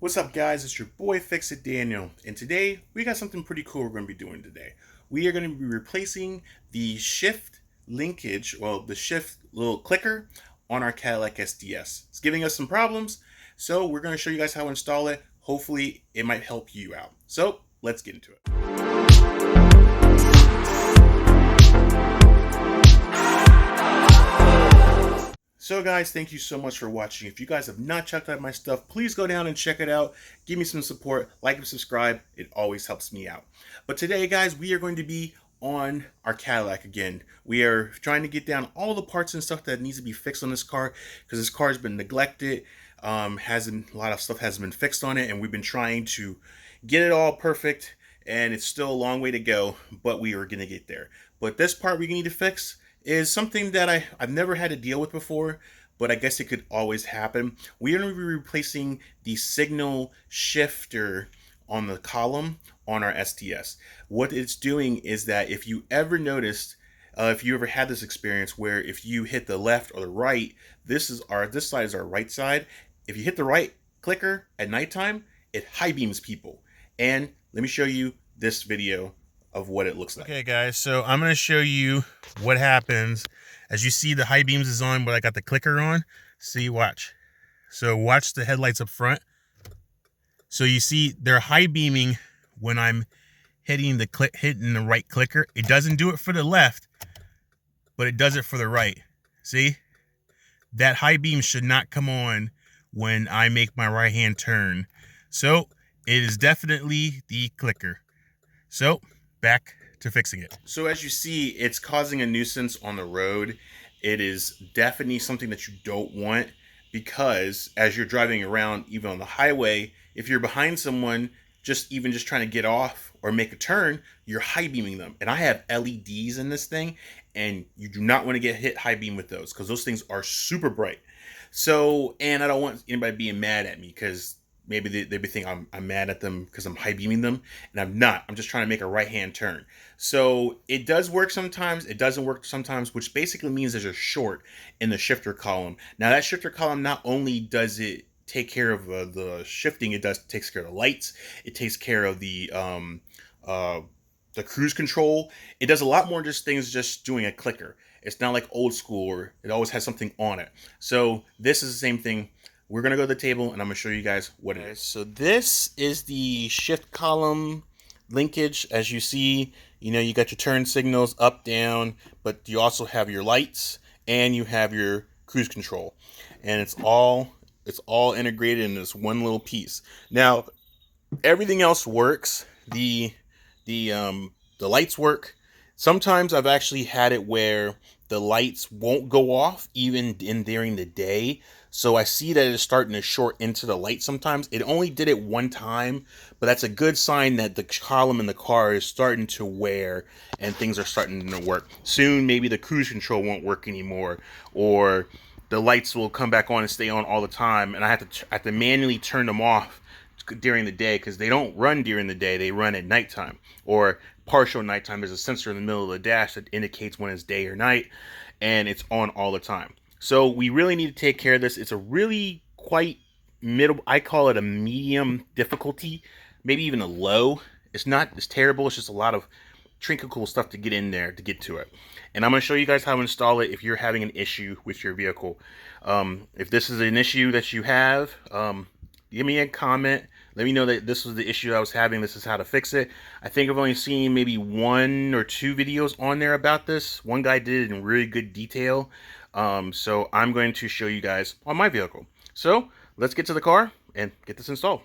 What's up, guys? It's your boy Fix It Daniel, and today we got something pretty cool we're going to be doing today. We are going to be replacing the shift linkage, well, the shift little clicker on our Cadillac STS. It's giving us some problems, so we're going to show you guys how to install it. Hopefully, it might help you out. So, let's get into it. So guys, thank you so much for watching. If you guys have not checked out my stuff, please go down and check it out. Give me some support, like and subscribe. It always helps me out. But today, guys, we are going to be on our Cadillac again. We are trying to get down all the parts and stuff that needs to be fixed on this car because this car has been neglected. A lot of stuff hasn't been fixed on it, and we've been trying to get it all perfect, and it's still a long way to go, but we are going to get there. But this part we need to fix is something that I've never had to deal with before, but I guess it could always happen. We are going to be replacing the signal shifter on the column on our STS. What it's doing is that if you ever noticed, if you ever had this experience where if you hit the left or the right, this side is our right side. If you hit the right clicker at nighttime, it high beams people. And let me show you this video of what it looks like. Okay, guys, so I'm going to show you what happens. As you see, the high beams is on, but I got the clicker on. See, watch. So watch the headlights up front. So you see they're high beaming when I'm hitting the right clicker. It doesn't do it for the left, but it does it for the right. See? That high beam should not come on when I make my right hand turn. So it is definitely the clicker. So back to fixing it. So as you see, it's causing a nuisance on the road. It is definitely something that you don't want, because as you're driving around, even on the highway, if you're behind someone, just trying to get off or make a turn, you're high beaming them. And I have LEDs in this thing, and you do not want to get hit high beam with those, because those things are super bright. So, and I don't want anybody being mad at me, because maybe they be thinking I'm mad at them because I'm high beaming them, and I'm not. I'm just trying to make a right hand turn. So it does work sometimes. It doesn't work sometimes, which basically means there's a short in the shifter column. Now that shifter column, not only does it take care of the shifting, it takes care of the lights. It takes care of the cruise control. It does a lot more just things just doing a clicker. It's not like old school where it always has something on it. So this is the same thing. We're going to go to the table, and I'm going to show you guys what it is. So this is the shift column linkage. As you see, you got your turn signals up, down, but you also have your lights, and you have your cruise control. And it's all integrated in this one little piece. Now, everything else works. The lights work. Sometimes I've actually had it where the lights won't go off even during the day. So I see that it's starting to short into the light sometimes. It only did it one time, but that's a good sign that the column in the car is starting to wear and things are starting to work. Soon, maybe the cruise control won't work anymore, or the lights will come back on and stay on all the time, and I have to manually turn them off during the day, because they don't run during the day. They run at nighttime or partial nighttime. There's a sensor in the middle of the dash that indicates when it's day or night, and it's on all the time. So we really need to take care of this. It's a really quite middle, I call it a medium difficulty, maybe even a low. It's not as terrible. It's just a lot of trinkle stuff to get in there to get to it. And I'm going to show you guys how to install it if you're having an issue with your vehicle. If this is an issue that you have, give me a comment. Let me know that this was the issue I was having. This is how to fix it. I think I've only seen maybe 1 or 2 videos on there about this. One guy did it in really good detail. So I'm going to show you guys on my vehicle. So let's get to the car and get this installed.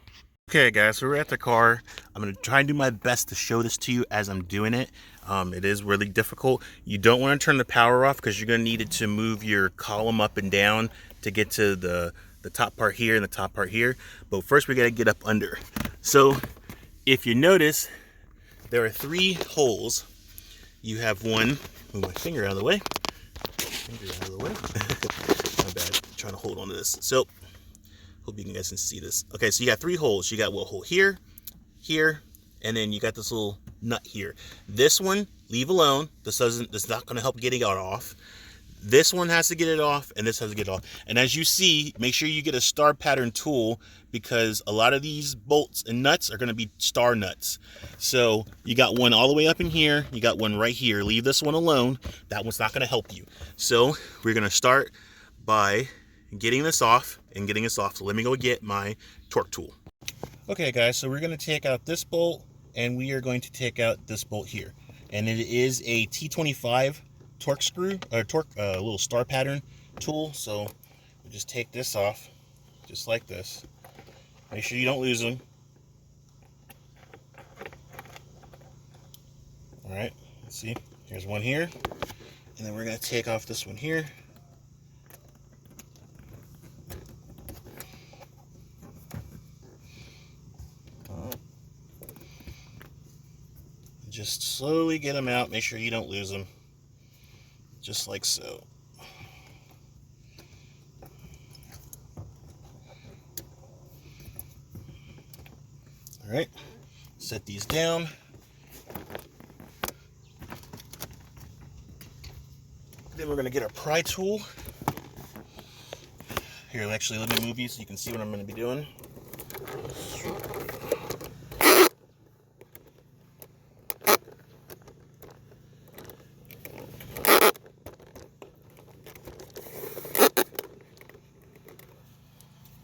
Okay, guys, so we're at the car. I'm going to try and do my best to show this to you as I'm doing it. It is really difficult. You don't want to turn the power off, because you're going to need it to move your column up and down to get to the top part here and the top part here. But first we got to get up under. So if you notice, there are 3 holes. You have one, move my finger out of the way. My bad, I'm trying to hold on to this. So hope you guys can see this. Okay, so you got 3 holes. You got one hole here, here, and then you got this little nut here. This one, leave alone. This not going to help getting it off. This one has to get it off, and this has to get it off. And as you see, make sure you get a star pattern tool, because a lot of these bolts and nuts are going to be star nuts. So you got one all the way up in here. You got one right here. Leave this one alone. That one's not going to help you. So we're going to start by getting this off and getting this off. So let me go get my torque tool. Okay, guys, so we're going to take out this bolt, and we are going to take out this bolt here. And it is a T25 torque screw, or torque little star pattern tool. So we'll just take this off, just like this. Make sure you don't lose them. All right, let's see. Here's one here, and then we're going to take off this one here. Just slowly get them out. Make sure you don't lose them. Just like so. All right, set these down. Then we're going to get our pry tool. Here, actually, let me move you so you can see what I'm going to be doing.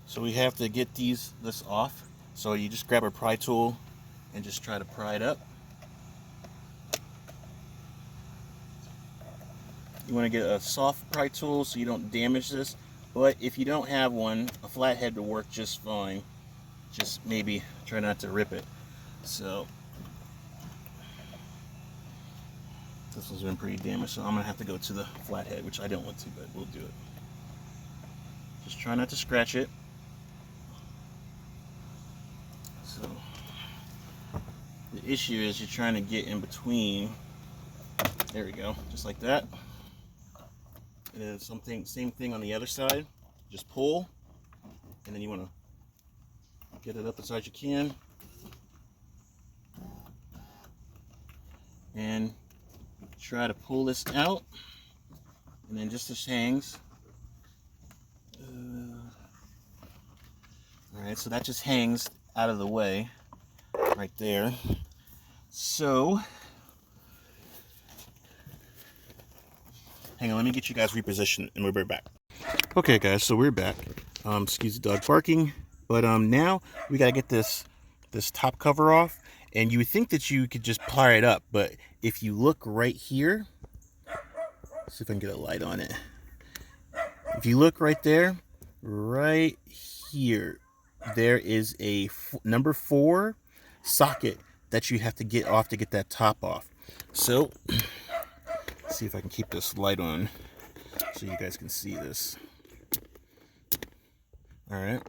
So we have to get this off. So you just grab a pry tool and just try to pry it up. You want to get a soft pry tool so you don't damage this. But if you don't have one, a flathead will work just fine. Just maybe try not to rip it. So this one's been pretty damaged, so I'm going to have to go to the flathead, which I don't want to, but we'll do it. Just try not to scratch it. So the issue is you're trying to get in between. There we go, just like that. And then same thing on the other side. Just pull, and then you want to get it up as high as you can, and try to pull this out, and then just this hangs. All right, so that just hangs out of the way right there. So hang on, let me get you guys repositioned and we'll be back. Okay guys, so we're back. Excuse the dog barking, but now we gotta get this top cover off. And you would think that you could just pry it up, but if you look right here, let's see if I can get a light on it. If you look right there, right here, there is a number 4 socket that you have to get off to get that top off. So let's see if I can keep this light on so you guys can see this. All right,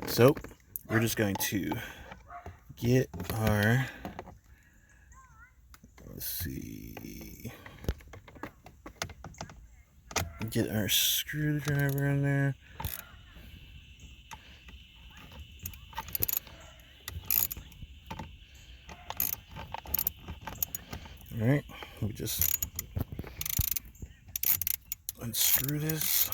so we're just going to get our, let's see, get our screwdriver in there. All right, we just unscrew this.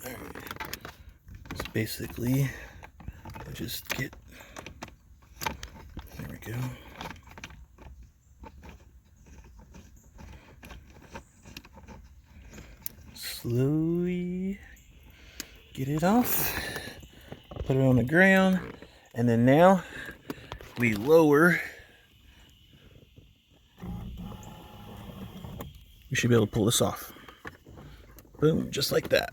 All right, so basically just get, there we go. Slowly get it off, put it on the ground, and then now we lower. We should be able to pull this off. Boom, just like that.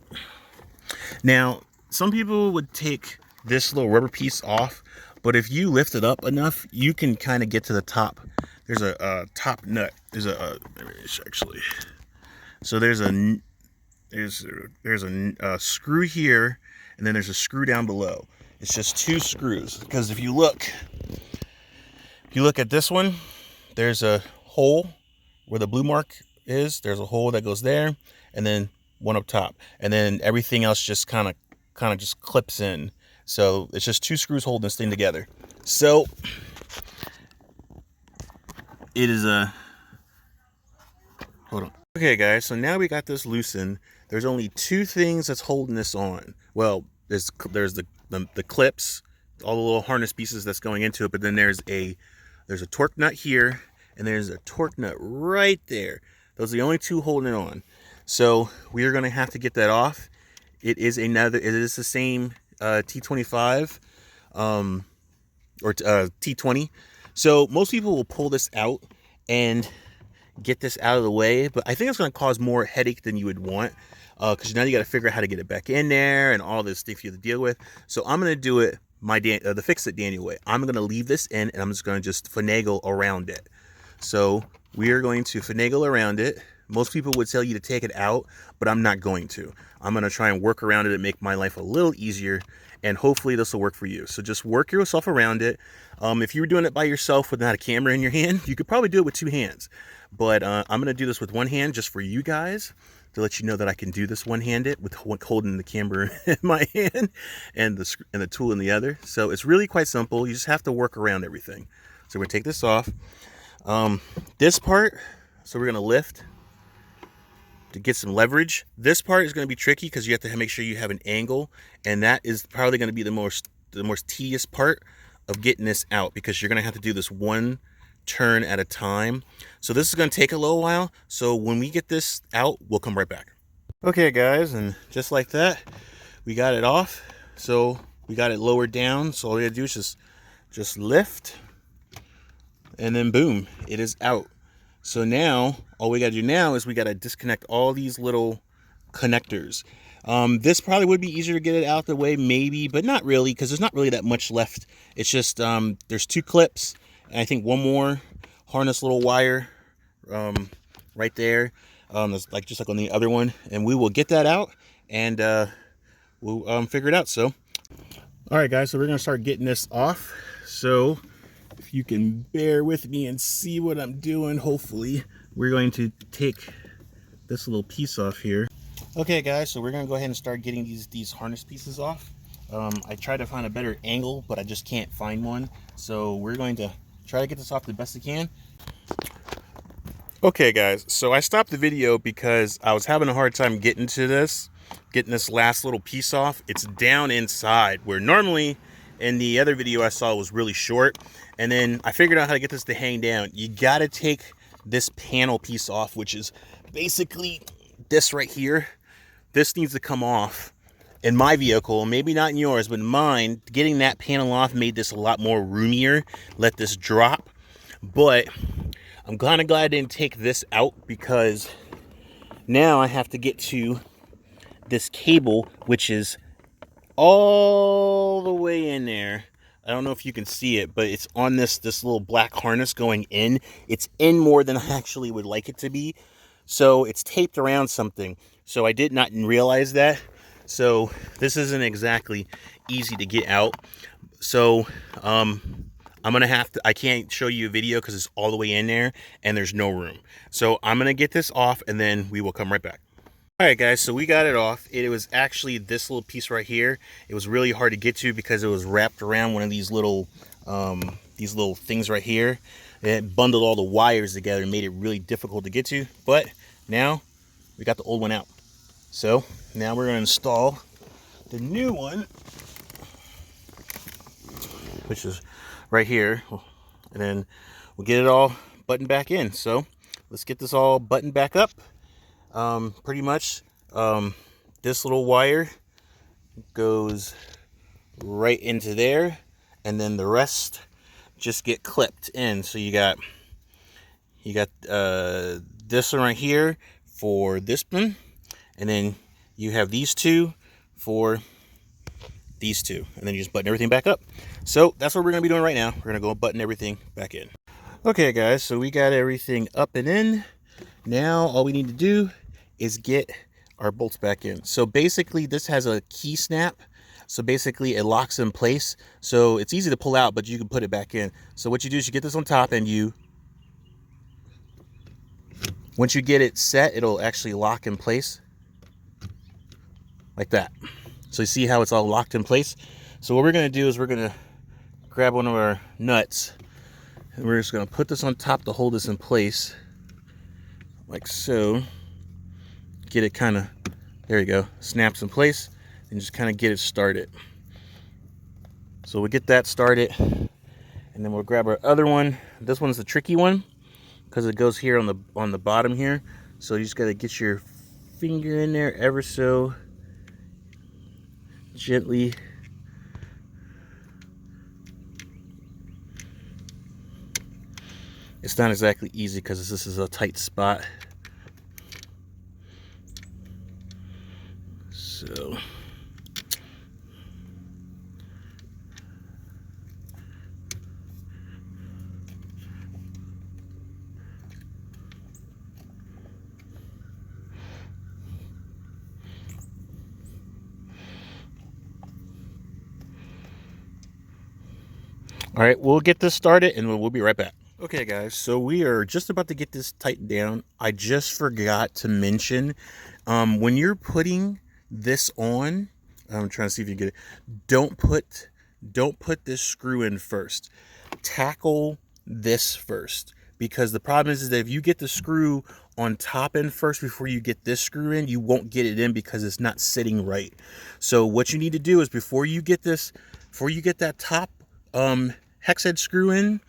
Now, some people would take this little rubber piece off, but if you lift it up enough, you can kind of get to the top. There's a top nut. There's a actually. So there's a screw here, and then there's a screw down below. It's just 2 screws, because if you look, If you look at this one, there's a hole where the blue mark is. There's a hole that goes there, and then one up top, and then everything else just kind of just clips in. So it's just 2 screws holding this thing together. So it is a hold on. Okay, guys. So now we got this loosened. There's only 2 things that's holding this on. Well, there's the clips, all the little harness pieces that's going into it, but then there's a torque nut here, and there's a torque nut right there. Those are the only 2 holding it on. So we are going to have to get that off. It is the same T25 or T20. So most people will pull this out and get this out of the way, but I think it's going to cause more headache than you would want, because now you got to figure out how to get it back in there and all this stuff you have to deal with. So I'm going to do it the Fix It Daniel way. I'm going to leave this in, and I'm just going to just finagle around it. So we are going to finagle around it. Most people would tell you to take it out, but I'm not going to. I'm going to try and work around it and make my life a little easier, and hopefully this will work for you. So just work yourself around it. If you were doing it by yourself without a camera in your hand, you could probably do it with 2 hands. But I'm going to do this with 1 hand just for you guys, to let you know that I can do this one-handed with holding the camera in my hand and the tool in the other. So it's really quite simple. You just have to work around everything. So we're going to take this off. This part, so we're going to lift to get some leverage. This part is going to be tricky because you have to make sure you have an angle, and that is probably going to be the most tedious part of getting this out, because you're going to have to do this 1 turn at a time. So this is going to take a little while. So when we get this out, we'll come right back. Okay, guys, and just like that, we got it off. So we got it lowered down. So all we gotta do is just lift, and then boom, it is out. So now all we got to do now is we got to disconnect all these little connectors. This probably would be easier to get it out the way, maybe, but not really, because there's not really that much left. It's just there's 2 clips, and I think 1 more harness little wire right there. It's just like on the other one, and we will get that out, and we'll figure it out. So all right, guys, so we're gonna start getting this off. So if you can bear with me and see what I'm doing, hopefully we're going to take this little piece off here. Okay, guys, so we're gonna go ahead and start getting these harness pieces off. I tried to find a better angle, but I just can't find one. So we're going to try to get this off the best I can. Okay, guys, so I stopped the video because I was having a hard time getting this last little piece off. It's down inside, where normally in the other video I saw was really short. And then I figured out how to get this to hang down. You gotta take this panel piece off, which is basically this right here. This needs to come off. In my vehicle, maybe not in yours, but in mine, getting that panel off made this a lot more roomier. Let this drop. But I'm kind of glad I didn't take this out, because now I have to get to this cable, which is all the way in there. I don't know if you can see it, but it's on this little black harness going in. It's in more than I actually would like it to be. So it's taped around something. So I did not realize that. So this isn't exactly easy to get out. So I'm gonna have to, I can't show you a video because it's all the way in there and there's no room. So I'm gonna get this off, and then we will come right back. All right, guys, so we got it off. It was actually this little piece right here. It was really hard to get to because it was wrapped around one of these little things right here. It bundled all the wires together and made it really difficult to get to. But now we got the old one out. So now we're going to install the new one, which is right here. And then we'll get it all buttoned back in. So let's get this all buttoned back up. Pretty much this little wire goes right into there, and then the rest just get clipped in. So you got this one right here for this one, and then you have these 2 for these 2, and then you just button everything back up. So that's what we're gonna be doing right now. We're gonna go button everything back in. Okay, guys, so we got everything up and in. Now all we need to do is get our bolts back in. So basically this has a key snap. So basically it locks in place. So it's easy to pull out, but you can put it back in. So what you do is you get this on top, and once you get it set, it'll actually lock in place like that. So you see how it's all locked in place? So what we're gonna do is we're gonna grab one of our nuts, and we're just gonna put this on top to hold this in place, like so. Get it kind of, there you go, snaps in place, and just kind of get it started. So we'll get that started, and then we'll grab our other one. This one's the tricky one because it goes here on the bottom here. So you just got to get your finger in there ever so gently. It's not exactly easy because this is a tight spot. So all right, we'll get this started and we'll be right back. Okay guys, so we are just about to get this tightened down. I just forgot to mention, when you're putting this on, I'm trying to see if you get it, don't put this screw in first. Tackle this first, because the problem is that if you get the screw on top end first before you get this screw in, you won't get it in because it's not sitting right. So what you need to do is before you get that top hex head screw in,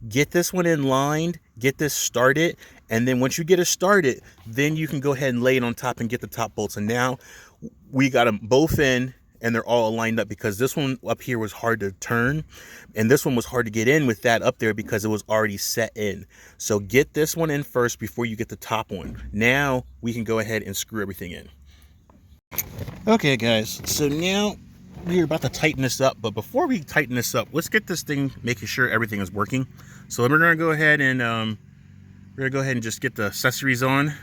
get this one in lined, get this started, and then once you get it started, then you can go ahead and lay it on top and get the top bolts. And now we got them both in, and they're all lined up, because this one up here was hard to turn, and this one was hard to get in with that up there because it was already set in. So get this one in first before you get the top one. Now we can go ahead and screw everything in. Okay guys, so now we're about to tighten this up, but before we tighten this up, let's get this thing, making sure everything is working. So we're gonna go ahead and just get the accessories on.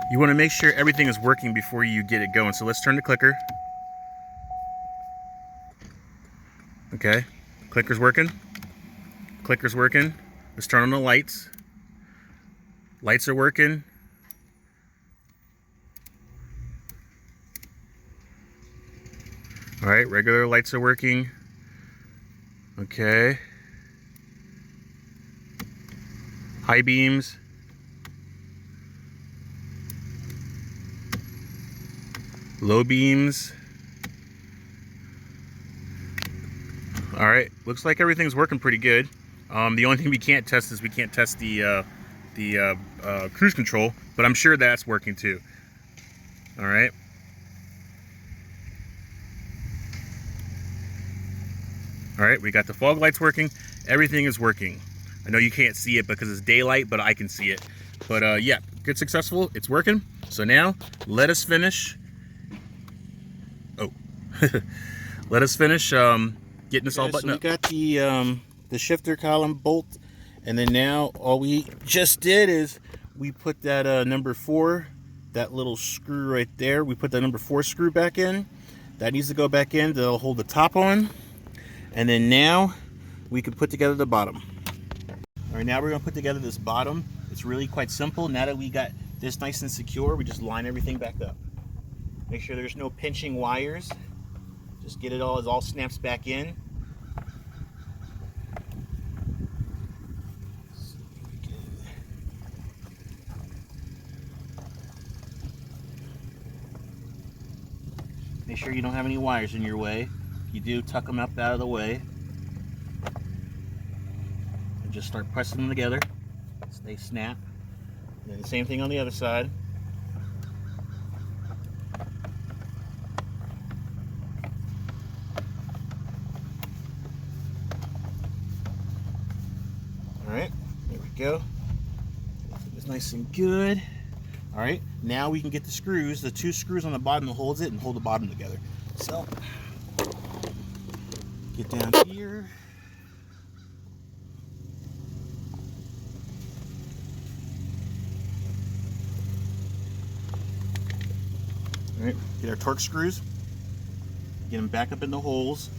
You want to make sure everything is working before you get it going. So let's turn the clicker. Okay, clicker's working. Clicker's working. Let's turn on the lights. Lights are working. All right, regular lights are working. Okay. High beams. Low beams. All right, looks like everything's working pretty good. The only thing we can't test is the cruise control, but I'm sure that's working too. All right. All right, we got the fog lights working. Everything is working. I know you can't see it because it's daylight, but I can see it. But yeah, good, successful. It's working. So now let us finish. Oh, let us finish getting this all buttoned up. We got the shifter column bolt, and then now all we just did is we put that number 4, that little screw right there. We put that number 4 screw back in. That needs to go back in. That'll hold the top on. And then now we can put together the bottom. All right, now we're gonna put together this bottom. It's really quite simple. Now that we got this nice and secure, we just line everything back up. Make sure there's no pinching wires. Just get it all snaps back in. Make sure you don't have any wires in your way. If you do, tuck them up out of the way. And just start pressing them together so they snap. And then the same thing on the other side. Alright, there we go. It's nice and good. Alright, now we can get the screws, the 2 screws on the bottom that holds it, and hold the bottom together. So, get down here. All right, get our torque screws, get them back up in the holes.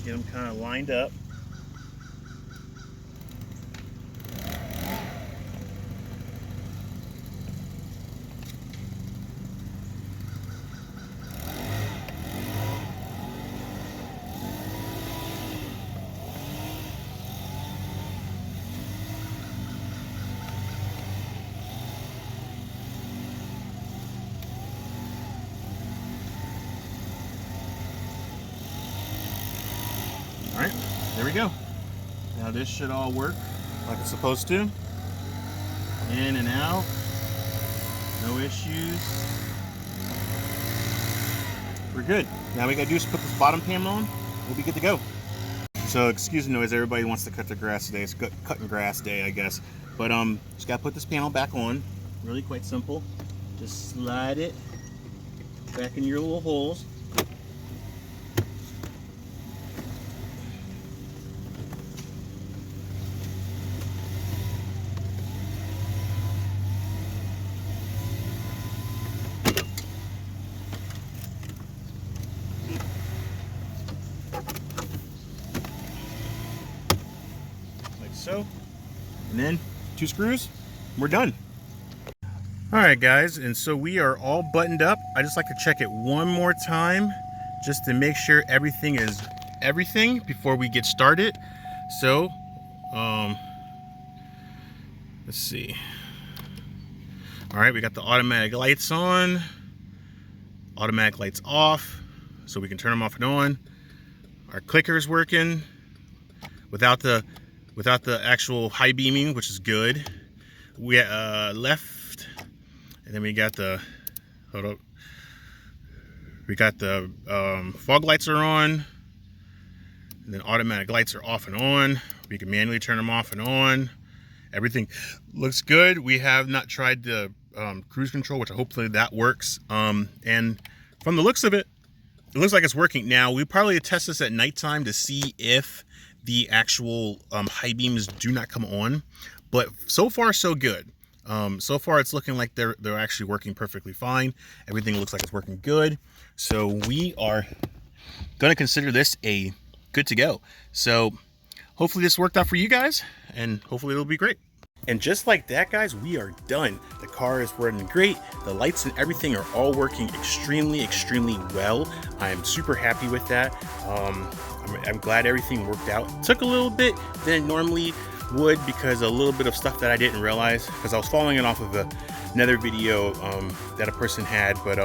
Get them kind of lined up. All right, there we go. Now this should all work like it's supposed to. In and out, no issues. We're good. Now we gotta do is put this bottom panel on. We'll be good to go. So excuse the noise, everybody wants to cut their grass today. It's cutting grass day, I guess. But just gotta put this panel back on. Really quite simple. Just slide it back in your little holes. So, and then 2 screws, we're done. All right guys, and so we are all buttoned up. I just like to check it one more time just to make sure everything is everything before we get started. So let's see. All right, we got the automatic lights on, automatic lights off, so we can turn them off and on. Our clicker's working without the actual high beaming, which is good. We left, and then we got the, hold up, we got the fog lights are on, and then automatic lights are off and on. We can manually turn them off and on. Everything looks good. We have not tried the cruise control, which hopefully that works. And from the looks of it, it looks like it's working. Now, we probably test this at nighttime to see if the actual high beams do not come on, but so far so good. So far it's looking like they're actually working perfectly fine. Everything looks like it's working good. So we are gonna consider this a good to go. So hopefully this worked out for you guys, and hopefully it'll be great. And just like that, guys, we are done. The car is running great. The lights and everything are all working extremely well. I am super happy with that. I'm glad everything worked out. It took a little bit than it normally would because a little bit of stuff that I didn't realize, because I was following it off of another video that a person had, but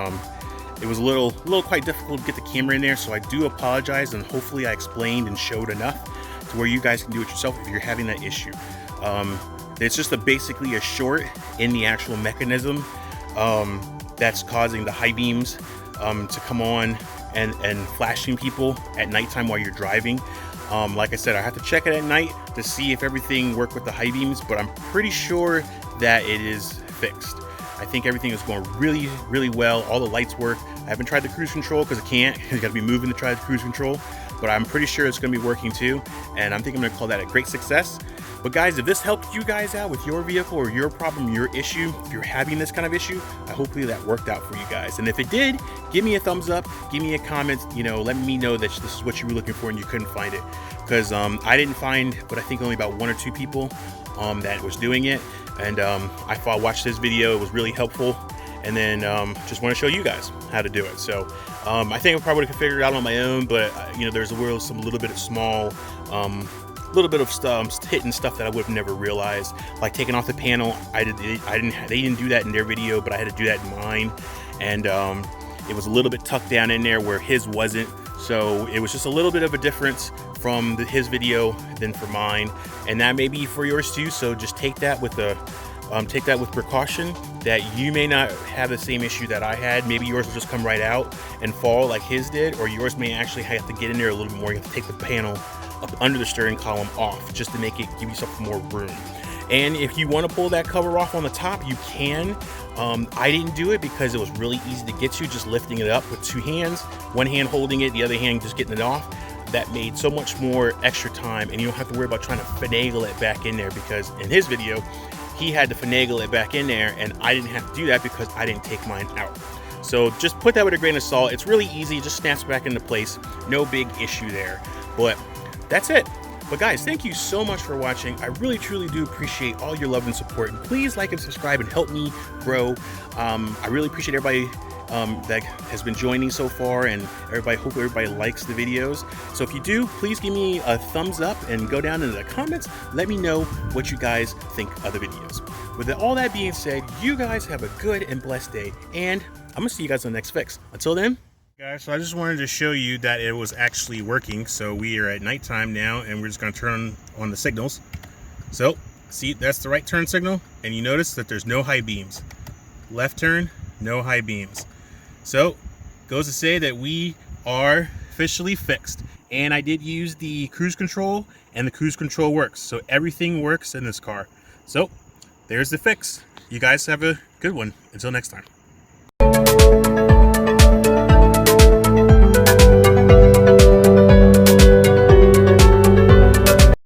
it was a little quite difficult to get the camera in there, so I do apologize, and hopefully I explained and showed enough to where you guys can do it yourself if you're having that issue. It's just basically a short in the actual mechanism that's causing the high beams to come on and flashing people at nighttime while you're driving. Like I said, I have to check it at night to see if everything worked with the high beams, but I'm pretty sure that it is fixed. I think everything is going really well. All the lights work. I haven't tried the cruise control because I can't. You got to be moving to try the cruise control, but I'm pretty sure it's going to be working too, and I'm thinking I'm going to call that a great success. But guys, if this helped you guys out with your vehicle or your problem, your issue, if you're having this kind of issue, hopefully that worked out for you guys. And if it did, give me a thumbs up, give me a comment, let me know that this is what you were looking for and you couldn't find it. Because I didn't find, but I think only about 1 or 2 people that was doing it. And I watched this video, it was really helpful. And then just want to show you guys how to do it. So I think I probably could figure it out on my own, but there's a little bit of small stuff, hitting stuff that I would have never realized, like taking off the panel. They didn't do that in their video, but I had to do that in mine, and it was a little bit tucked down in there where his wasn't. So it was just a little bit of a difference from his video than for mine, and that may be for yours too. So just take that with precaution, that you may not have the same issue that I had. Maybe yours will just come right out and fall like his did, or yours may actually have to get in there a little bit more. You have to take the panel up under the steering column off, just to make it give yourself more room. And if you want to pull that cover off on the top, you can. I didn't do it because it was really easy to get to, just lifting it up with 2 hands, one hand holding it, the other hand just getting it off. That made so much more extra time, and you don't have to worry about trying to finagle it back in there, because in his video, he had to finagle it back in there, and I didn't have to do that because I didn't take mine out. So just put that with a grain of salt. It's really easy, it just snaps back into place. No big issue there, but that's it. But guys, thank you so much for watching. I really, truly do appreciate all your love and support. And please like and subscribe and help me grow. I really appreciate everybody that has been joining so far, and hope everybody likes the videos. So if you do, please give me a thumbs up and go down in the comments. Let me know what you guys think of the videos. With all that being said, you guys have a good and blessed day, and I'm gonna see you guys on the next fix. Until then, guys, so I just wanted to show you that it was actually working. So we are at nighttime now, and we're just going to turn on the signals. So see, that's the right turn signal, and you notice that there's no high beams. Left turn, no high beams. So goes to say that we are officially fixed. And I did use the cruise control, and the cruise control works. So everything works in this car. So there's the fix. You guys have a good one. Until next time.